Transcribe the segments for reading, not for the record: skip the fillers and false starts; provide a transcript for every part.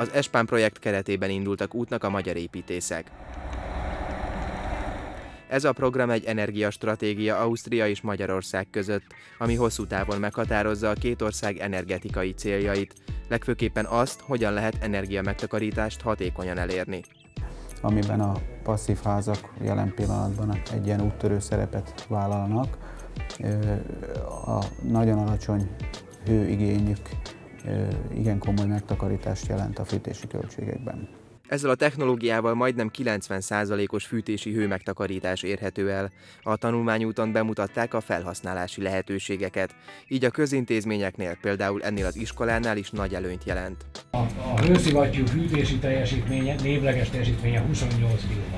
Az ESPAN projekt keretében indultak útnak a magyar építészek. Ez a program egy energiastratégia Ausztria és Magyarország között, ami hosszú távon meghatározza a két ország energetikai céljait, legfőképpen azt, hogyan lehet energiamegtakarítást hatékonyan elérni. Amiben a passzív házak jelen pillanatban egy ilyen úttörő szerepet vállalnak. A nagyon alacsony hőigényük igen komoly megtakarítást jelent a fűtési költségekben. Ezzel a technológiával majdnem 90%-os fűtési hőmegtakarítás érhető el. A tanulmányúton bemutatták a felhasználási lehetőségeket. Így a közintézményeknél, például ennél az iskolánál is nagy előnyt jelent. A hőszivattyú fűtési teljesítménye, névleges teljesítménye 28 kW.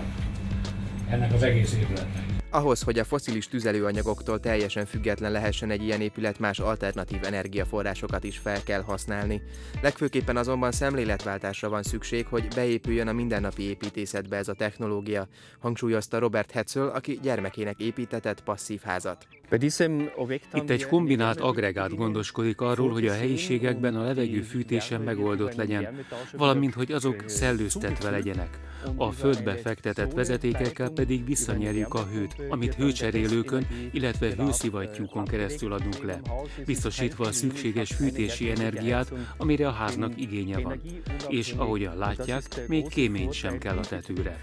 Ennek az egész épületnek. Ahhoz, hogy a fosszilis tüzelőanyagoktól teljesen független lehessen egy ilyen épület, más alternatív energiaforrásokat is fel kell használni. Legfőképpen azonban szemléletváltásra van szükség, hogy beépüljön a mindennapi építészetbe ez a technológia, hangsúlyozta Robert Hetzel, aki gyermekének építetett passzív házat. Itt egy kombinált agregát gondoskodik arról, hogy a helyiségekben a levegő fűtésen megoldott legyen, valamint hogy azok szellőztetve legyenek. A földbe fektetett vezetékekkel pedig visszanyerjük a hőt, amit hőcserélőkön, illetve hőszivattyúkon keresztül adunk le, biztosítva a szükséges fűtési energiát, amire a háznak igénye van. És ahogyan látják, még kémény sem kell a tetőre.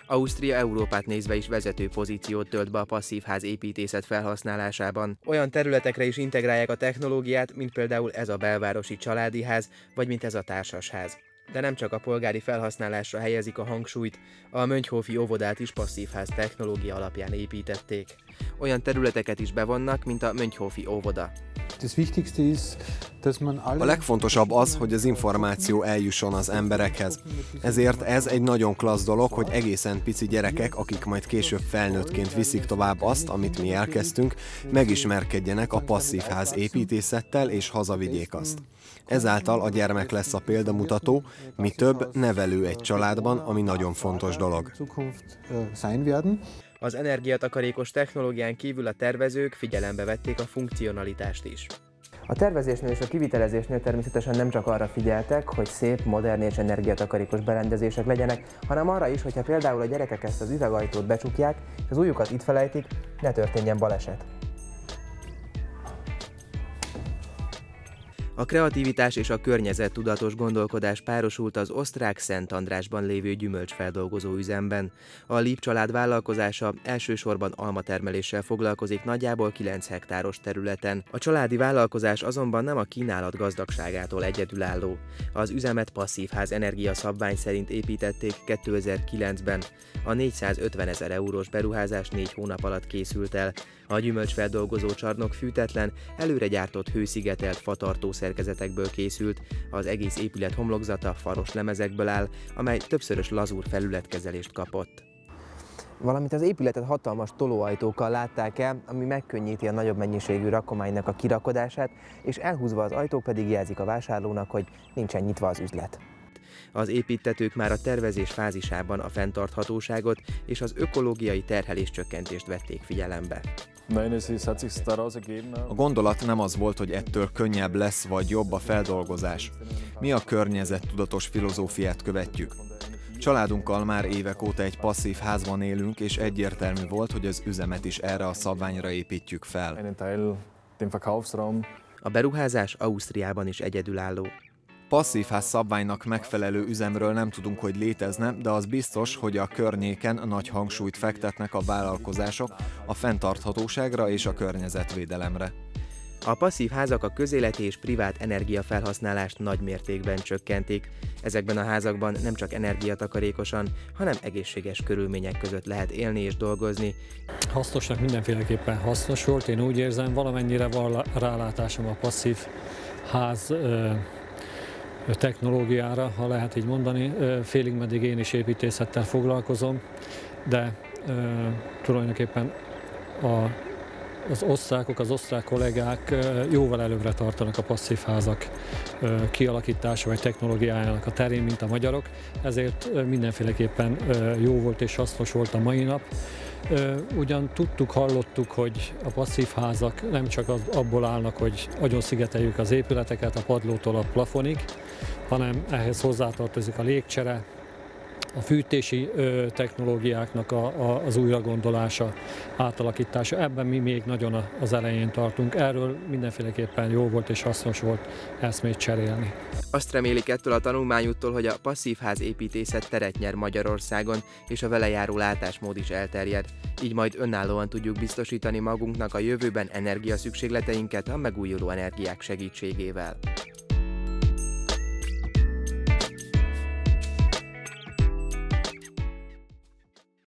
Ausztria Európát nézve is vezető pozíciót tölt be a passzívház építészet felhasználásában. Olyan területekre is integrálják a technológiát, mint például ez a belvárosi családi ház, vagy mint ez a társasház. De nem csak a polgári felhasználásra helyezik a hangsúlyt, a Mönchhofi óvodát is passzívház technológia alapján építették. Olyan területeket is bevonnak, mint a Mönchhofi óvoda. A legfontosabb az, hogy az információ eljusson az emberekhez. Ezért ez egy nagyon klassz dolog, hogy egészen pici gyerekek, akik majd később felnőttként viszik tovább azt, amit mi elkezdtünk, megismerkedjenek a passzívház építészettel és hazavigyék azt. Ezáltal a gyermek lesz a példamutató, mi több, nevelő egy családban, ami nagyon fontos dolog. Az energiatakarékos technológián kívül a tervezők figyelembe vették a funkcionalitást is. A tervezésnél és a kivitelezésnél természetesen nem csak arra figyeltek, hogy szép, modern és energiatakarékos berendezések legyenek, hanem arra is, hogyha például a gyerekek ezt az üvegajtót becsukják, és az ujjukat itt felejtik, ne történjen baleset. A kreativitás és a környezettudatos gondolkodás párosult az osztrák Szent Andrásban lévő gyümölcsfeldolgozó üzemben. A Lieb család vállalkozása elsősorban almatermeléssel foglalkozik nagyjából 9 hektáros területen. A családi vállalkozás azonban nem a kínálat gazdagságától egyedülálló. Az üzemet passzívház energiaszabvány szerint építették 2009-ben. A 450 000 eurós beruházás 4 hónap alatt készült el. A gyümölcsfeldolgozó csarnok fűtetlen, előre gyártott hőszigetelt fatartó szerkezetekből készült, az egész épület homlokzata faros lemezekből áll, amely többszörös lazúr felületkezelést kapott. Valamint az épületet hatalmas tolóajtókkal látták el, ami megkönnyíti a nagyobb mennyiségű rakománynak a kirakodását, és elhúzva az ajtók pedig jelzik a vásárlónak, hogy nincsen nyitva az üzlet. Az építtetők már a tervezés fázisában a fenntarthatóságot és az ökológiai terheléscsökkentést vették figyelembe. A gondolat nem az volt, hogy ettől könnyebb lesz vagy jobb a feldolgozás. Mi a környezettudatos filozófiát követjük. Családunkkal már évek óta egy passzív házban élünk, és egyértelmű volt, hogy az üzemet is erre a szabványra építjük fel. A beruházás Ausztriában is egyedülálló. Passzívház szabványnak megfelelő üzemről nem tudunk, hogy létezne, de az biztos, hogy a környéken nagy hangsúlyt fektetnek a vállalkozások a fenntarthatóságra és a környezetvédelemre. A passzív házak a közéleti és privát energiafelhasználást nagy mértékben csökkentik. Ezekben a házakban nem csak energiatakarékosan, hanem egészséges körülmények között lehet élni és dolgozni. Hasznosnak mindenféleképpen hasznos volt, én úgy érzem, valamennyire van rálátásom a passzív ház technológiára, ha lehet így mondani. Félig meddig én is építészettel foglalkozom, de tulajdonképpen az osztrákok, az osztrák kollégák jóval előbbre tartanak a passzív házak kialakítása vagy technológiájának a terén, mint a magyarok, ezért mindenféleképpen jó volt és hasznos volt a mai nap. Ugyan tudtuk, hallottuk, hogy a passzív házak nem csak abból állnak, hogy agyon szigeteljük az épületeket a padlótól a plafonig, hanem ehhez hozzátartozik a légcsere, a fűtési technológiáknak az újragondolása, átalakítása. Ebben mi még nagyon az elején tartunk. Erről mindenféleképpen jó volt és hasznos volt eszmét cserélni. Azt remélik ettől a tanulmányúttól, hogy a passzív ház építészet teret nyer Magyarországon, és a vele járó látásmód is elterjed. Így majd önállóan tudjuk biztosítani magunknak a jövőben energiaszükségleteinket a megújuló energiák segítségével.